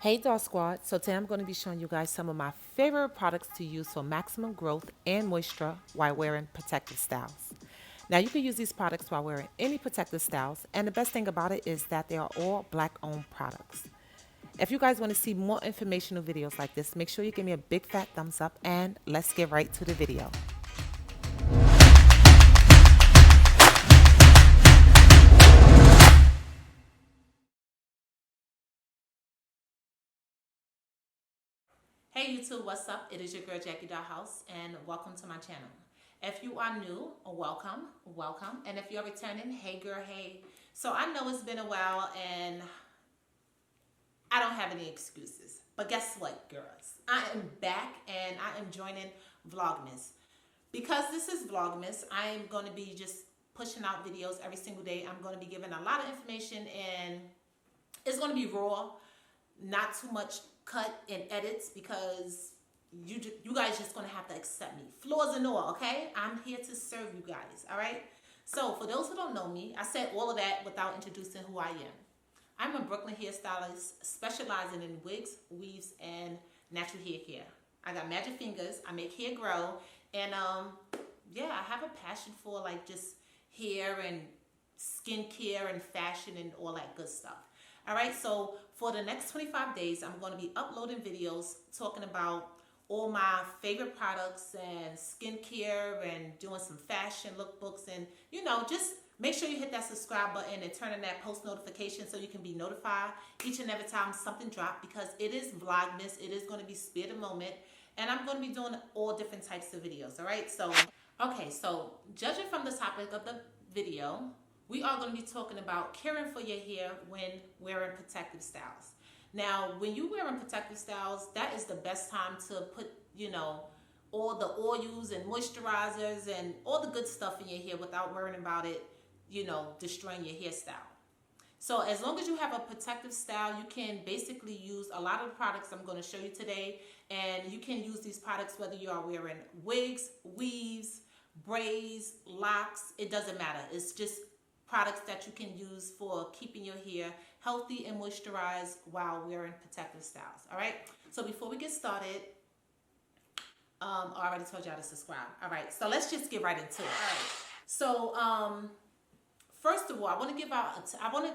Hey Doll Squad, so today I'm going to be showing you guys some of my favorite products to use for maximum growth and moisture while wearing protective styles. Now you can use these products while wearing any protective styles, and the best thing about it is that they are all black owned products. If you guys want to see more informational videos like this, make sure you give me a big fat thumbs up and let's get right to the video. Hey YouTube, what's up? It is your girl Jackie House and welcome to my channel. If you are new, welcome. And if you're returning, hey girl, hey. So I know it's been a while and I don't have any excuses. But guess what, girls? I am back and I am joining Vlogmas. Because this is Vlogmas, I am going to be just pushing out videos every single day. I'm going to be giving a lot of information and it's going to be raw, not too much cut and edits because you guys just gonna have to accept me, flaws and all. Okay, I'm here to serve you guys. All right, so for those who don't know me, I said all of that without introducing who I am. I'm a Brooklyn hairstylist specializing in wigs, weaves, and natural hair care. I got magic fingers. I make hair grow, and yeah, I have a passion for like just hair and skincare and fashion and all that good stuff. All right, so for the next 25 days, I'm going to be uploading videos talking about all my favorite products and skincare and doing some fashion lookbooks and, you know, just make sure you hit that subscribe button and turn on that post notification so you can be notified each and every time something drops because it is Vlogmas. It is going to be spare the moment and I'm going to be doing all different types of videos. All right, so, okay, so judging from the topic of the video, we are going to be talking about caring for your hair when wearing protective styles. Now, when you're wearing protective styles, that is the best time to put, you know, all the oils and moisturizers and all the good stuff in your hair without worrying about it, you know, destroying your hairstyle. So as long as you have a protective style, you can basically use a lot of the products I'm going to show you today. And you can use these products whether you are wearing wigs, weaves, braids, locks. It doesn't matter. It's just products that you can use for keeping your hair healthy and moisturized while wearing protective styles. All right, so before we get started, I already told y'all to subscribe. All right, so let's just get right into it. All right, so first of all, I want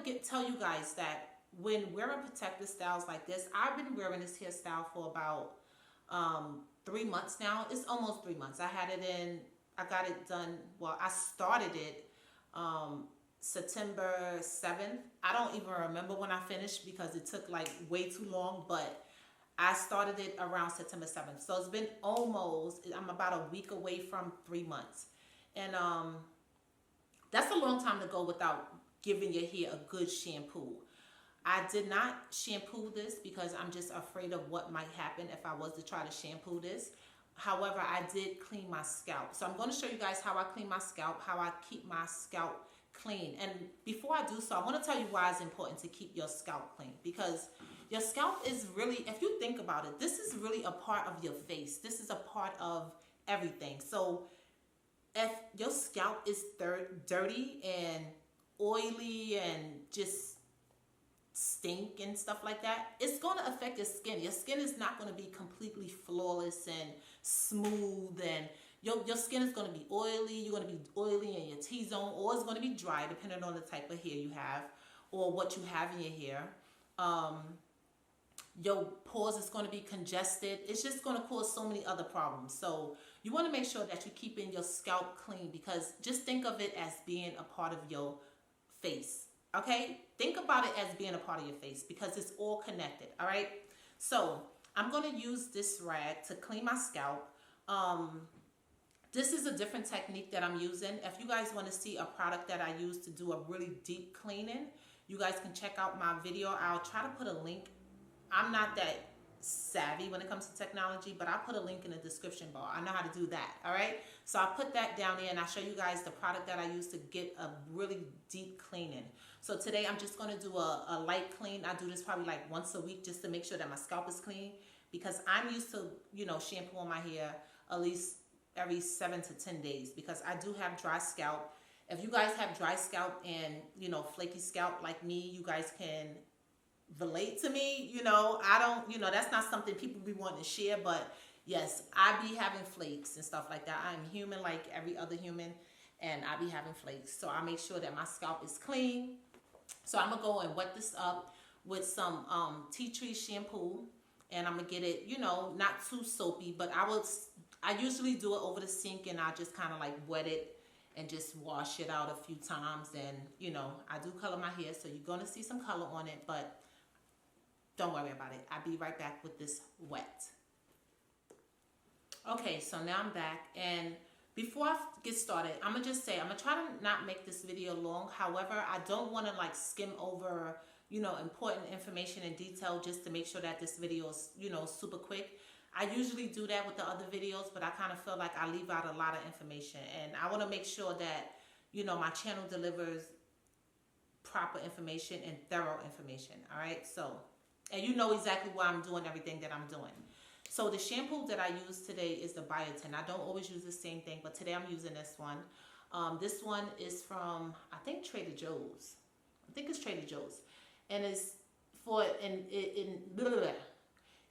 to tell you guys that when wearing protective styles like this, I've been wearing this hairstyle for about 3 months now. It's almost 3 months. I got it done, well, I started it September 7th. I don't even remember when I finished because it took like way too long, but I started it around September 7th. So it's been I'm about a week away from 3 months. And that's a long time to go without giving your hair a good shampoo. I did not shampoo this because I'm just afraid of what might happen if I was to try to shampoo this. However, I did clean my scalp. So I'm going to show you guys how I clean my scalp, how I keep my scalp clean. And before I do so, I want to tell you why it's important to keep your scalp clean. Because your scalp is really, if you think about it, this is really a part of your face. This is a part of everything. So if your scalp is dirty and oily and just stink and stuff like that, it's going to affect your skin. Your skin is not going to be completely flawless and smooth, and your skin is going to be oily. You're going to be oily in your T-zone, or it's going to be dry depending on the type of hair you have or what you have in your hair. Your pores is going to be congested. It's just going to cause so many other problems. So you want to make sure that you're keeping your scalp clean, because just think of it as being a part of your face. Okay, think about it as being a part of your face because it's all connected. All right, so I'm going to use this rag to clean my scalp. This is a different technique that I'm using. If you guys want to see a product that I use to do a really deep cleaning, you guys can check out my video. I'll try to put a link. I'm not that savvy when it comes to technology, but I'll put a link in the description bar. I know how to do that. All right, so I'll put that down there and I'll show you guys the product that I use to get a really deep cleaning. So today I'm just going to do a light clean. I do this probably like once a week just to make sure that my scalp is clean, because I'm used to, you know, shampooing my hair at least every 7 to 10 days because I do have dry scalp. If you guys have dry scalp and, you know, flaky scalp like me, you guys can relate to me. You know, I don't, you know, that's not something people be wanting to share, but yes, I be having flakes and stuff like that. I'm human like every other human, and I be having flakes. So I make sure that my scalp is clean. So I'm gonna go and wet this up with some tea tree shampoo, and I'm gonna get it, you know, not too soapy, but I usually do it over the sink, and I just kind of like wet it and just wash it out a few times. And you know, I do color my hair, so you're gonna see some color on it, but don't worry about it. I'll be right back with this wet. Okay, so now I'm back, and before I get started, I'm gonna just say I'm gonna try to not make this video long. However, I don't want to like skim over, you know, important information in detail just to make sure that this video is, you know, super quick. I usually do that with the other videos, but I kind of feel like I leave out a lot of information, and I want to make sure that, you know, my channel delivers proper information and thorough information. All right, so, and you know exactly why I'm doing everything that I'm doing. So the shampoo that I use today is the biotin. I don't always use the same thing, but today I'm using this one. This one is from, I think, Trader Joe's. I think it's Trader Joe's. And it's for,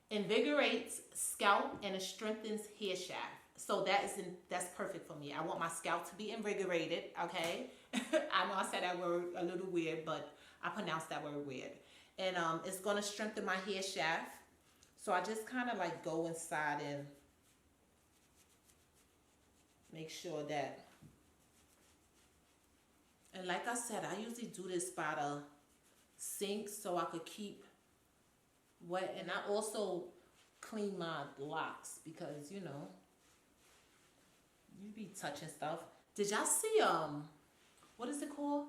invigorates scalp and it strengthens hair shaft. So that's perfect for me. I want my scalp to be invigorated, okay? I know I said that word a little weird, but I pronounced that word weird. And it's going to strengthen my hair shaft. So I just kind of like go inside and make sure that, and like I said, I usually do this by the sink so I could keep wet, and I also clean my locks because, you know, you be touching stuff. Did y'all see, what is it called?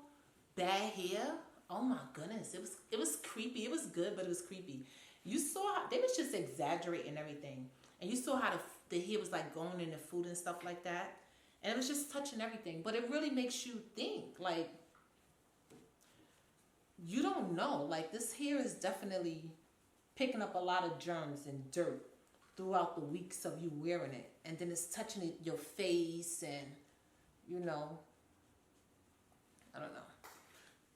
Bad hair? Oh my goodness, it was creepy. It was good, but it was creepy. You saw how they was just exaggerating everything. And you saw how the hair was like going in the food and stuff like that. And it was just touching everything. But it really makes you think, like, you don't know. Like, this hair is definitely picking up a lot of germs and dirt throughout the weeks of you wearing it. And then it's touching your face and, you know, I don't know.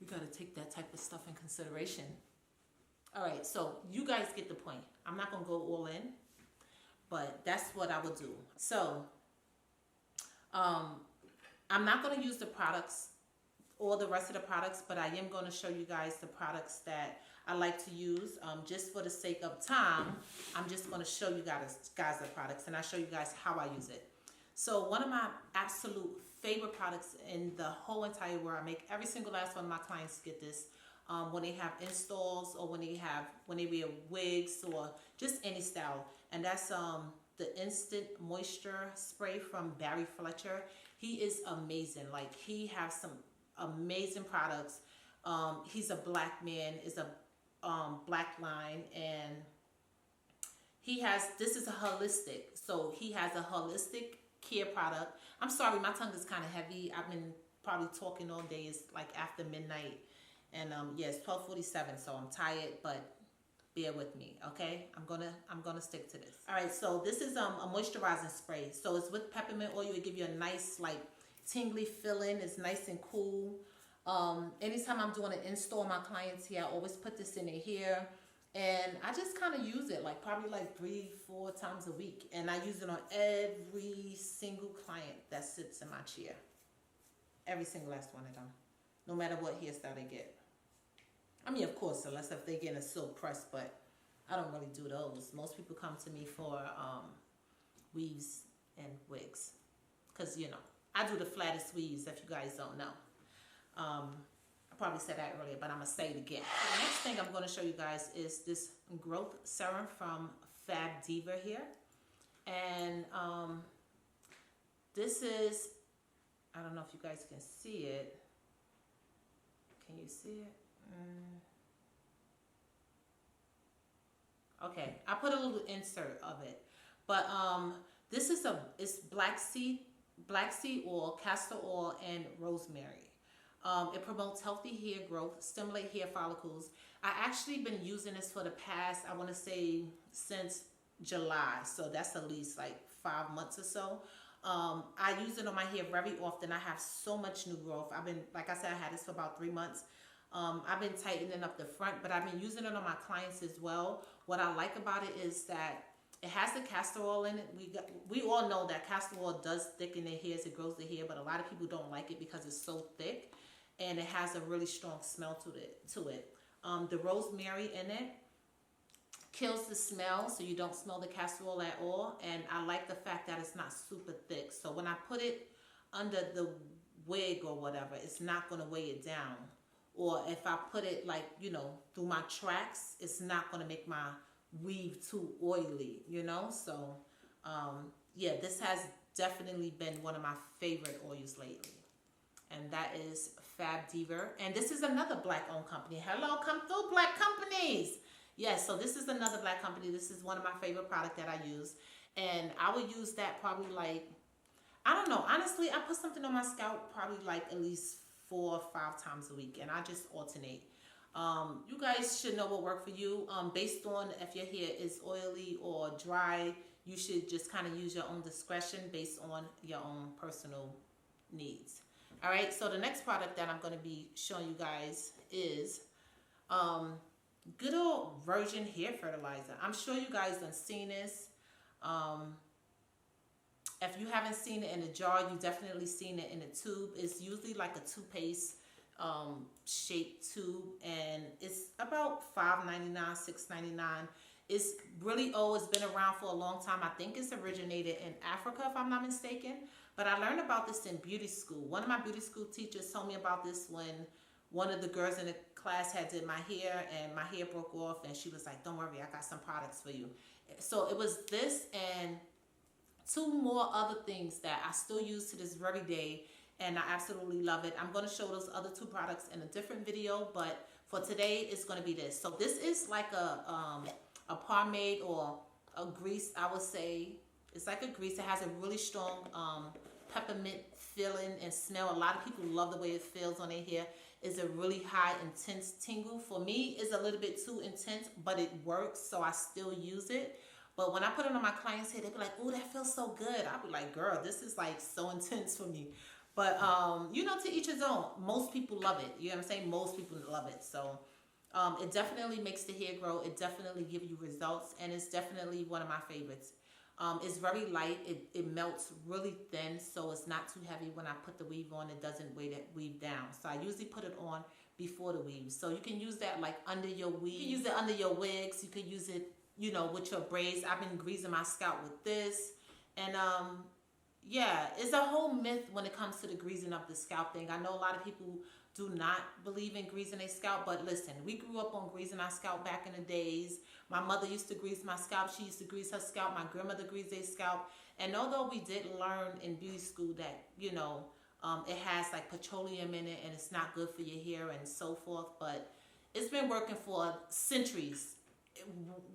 You got to take that type of stuff in consideration. All right, so you guys get the point. I'm not going to go all in, but that's what I would do. So, I'm not going to use the products, all the rest of the products, but I am going to show you guys the products that I like to use. Just for the sake of time, I'm just going to show you guys the products, and I'll show you guys how I use it. So one of my absolute favorite products in the whole entire world, I make every single last one of my clients get this. When they have installs or when they wear wigs or just any style, and that's the Instant Moisture Spray from Barry Fletcher. He is amazing. Like, he has some amazing products. He's a black man, is a black line, and this is a holistic. So he has a holistic care product. I'm sorry, my tongue is kind of heavy. I've been probably talking all day. It's like after midnight. And yeah, it's 12:47, so I'm tired, but bear with me, okay? I'm gonna stick to this. All right, so this is a moisturizing spray. So it's with peppermint oil. It give you a nice like tingly feeling. It's nice and cool. Anytime I'm doing an install on my clients here, I always put this in their hair, and I just kind of use it like probably like 3-4 times a week, and I use it on every single client that sits in my chair. Every single last one of them, no matter what hairstyle they get. I mean, of course, unless if they get a silk press, but I don't really do those. Most people come to me for weaves and wigs, because, you know, I do the flattest weaves, if you guys don't know. I probably said that earlier, but I'm going to say it again. The next thing I'm going to show you guys is this growth serum from Fab Diva here. And this is, I don't know if you guys can see it. Can you see it? Okay, I put a little insert of it, but this is it's black seed oil, castor oil, and rosemary. It promotes healthy hair growth, stimulate hair follicles. I actually been using this for the past, I want to say, since July, so that's at least like 5 months or so. I use it on my hair very often. I have so much new growth. I've been, like I said, I had this for about 3 months. I've been tightening up the front, but I've been using it on my clients as well. What I like about it is that it has the castor oil in it. We all know that castor oil does thicken their hairs, it grows the hair, but a lot of people don't like it because it's so thick, and it has a really strong smell to it. The rosemary in it kills the smell, so you don't smell the castor oil at all. And I like the fact that it's not super thick, so when I put it under the wig or whatever, it's not going to weigh it down. Or if I put it like, you know, through my tracks, it's not going to make my weave too oily, you know. So yeah, this has definitely been one of my favorite oils lately, and that is Fab Diva. And this is another black owned company. Hello, come through, black companies. Yes, so this is another black company. This is one of my favorite products that I use, and I would use that probably like, I don't know, honestly, I put something on my scalp probably like at least 4 or 5 times a week, and I just alternate. You guys should know what works for you. Based on if your hair is oily or dry, you should just kind of use your own discretion based on your own personal needs. All right, so the next product that I'm going to be showing you guys is good old virgin hair fertilizer. I'm sure you guys done seen this. If you haven't seen it in a jar, you definitely seen it in a tube. It's usually like a toothpaste shaped tube, and it's about $5.99, $6.99. It's really old. It's been around for a long time. I think it's originated in Africa, if I'm not mistaken. But I learned about this in beauty school. One of my beauty school teachers told me about this when one of the girls in the class had did my hair, and my hair broke off, and she was like, don't worry, I got some products for you. So it was this and 2 more other things that I still use to this very day, and I absolutely love it. I'm going to show those other 2 products in a different video, but for today it's going to be this. So this is like a pomade or a grease, I would say. It's like a grease. It has a really strong peppermint feeling and smell. A lot of people love the way it feels on their hair. It's a really high intense tingle. For me, it's a little bit too intense, but it works, so I still use it. But when I put it on my clients' hair, they be like, oh, that feels so good. I'll be like, girl, this is like so intense for me. But, you know, to each his own. Most people love it. You know what I'm saying? Most people love it. So it definitely makes the hair grow. It definitely gives you results. And it's definitely one of my favorites. It's very light. It melts really thin, so it's not too heavy. When I put the weave on, it doesn't weigh that weave down. So I usually put it on before the weave. So you can use that like under your weave. You can use it under your wigs. You can use it, you know, with your braids. I've been greasing my scalp with this. And yeah, it's a whole myth when it comes to the greasing of the scalp thing. I know a lot of people do not believe in greasing their scalp, but listen, we grew up on greasing our scalp back in the days. My mother used to grease my scalp. She used to grease her scalp. My grandmother greased their scalp. And although we did learn in beauty school that, you know, it has like petroleum in it and it's not good for your hair and so forth, but it's been working for centuries.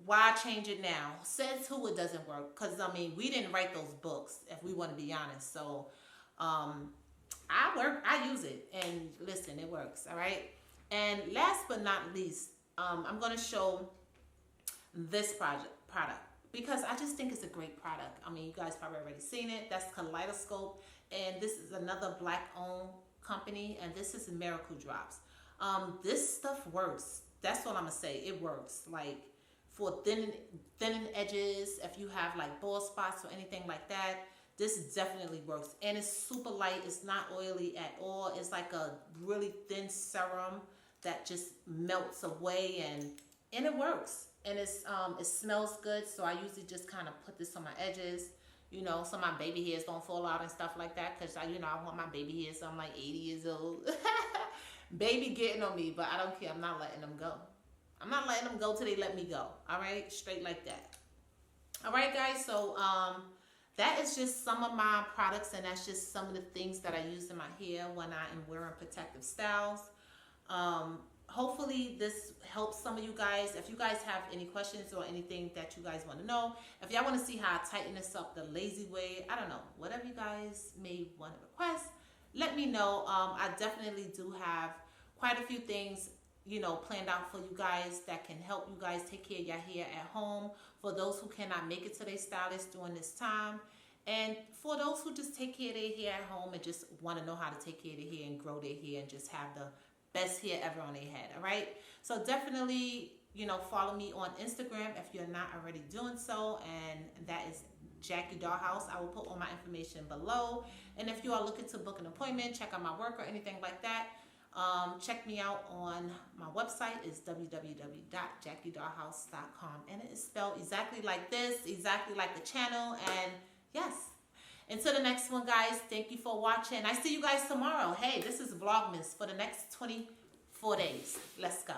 Why change it now? Says who it doesn't work? Because, I mean, we didn't write those books, if we want to be honest. So, I use it, and listen, it works, all right? And last but not least, I'm going to show this product because I just think it's a great product. I mean, you guys probably already seen it. That's Kaleidoscope, and this is another black-owned company, and this is Miracle Drops. This stuff works. That's what I'm going to say. It works. Like, for thinning edges, if you have, like, bald spots or anything like that, this definitely works. And it's super light. It's not oily at all. It's like a really thin serum that just melts away, and it works. And it's it smells good, so I usually just kind of put this on my edges, you know, so my baby hairs don't fall out and stuff like that, because I want my baby hairs, so I'm like 80 years old. Baby getting on me, but I don't care. I'm not letting them go. I'm not letting them go till they let me go. All right? Straight like that. All right, guys. So that is just some of my products, and that's just some of the things that I use in my hair when I am wearing protective styles. Hopefully this helps some of you guys. If you guys have any questions or anything that you guys want to know, if y'all want to see how I tighten this up the lazy way, I don't know, whatever you guys may want to request, let me know. I definitely do have quite a few things, you know, planned out for you guys that can help you guys take care of your hair at home, for those who cannot make it to their stylist during this time, and for those who just take care of their hair at home and just want to know how to take care of their hair and grow their hair and just have the best hair ever on their head. All right. So definitely, you know, follow me on Instagram if you're not already doing so, and that is Jackie Dollhouse. I will put all my information below. And if you are looking to book an appointment, check out my work or anything like that, check me out on my website. Is www.jackiedollhouse.com, and it is spelled exactly like this, exactly like the channel. And yes, until the next one, guys, thank you for watching. I see you guys tomorrow. Hey, this is Vlogmas for the next 24 days. Let's go.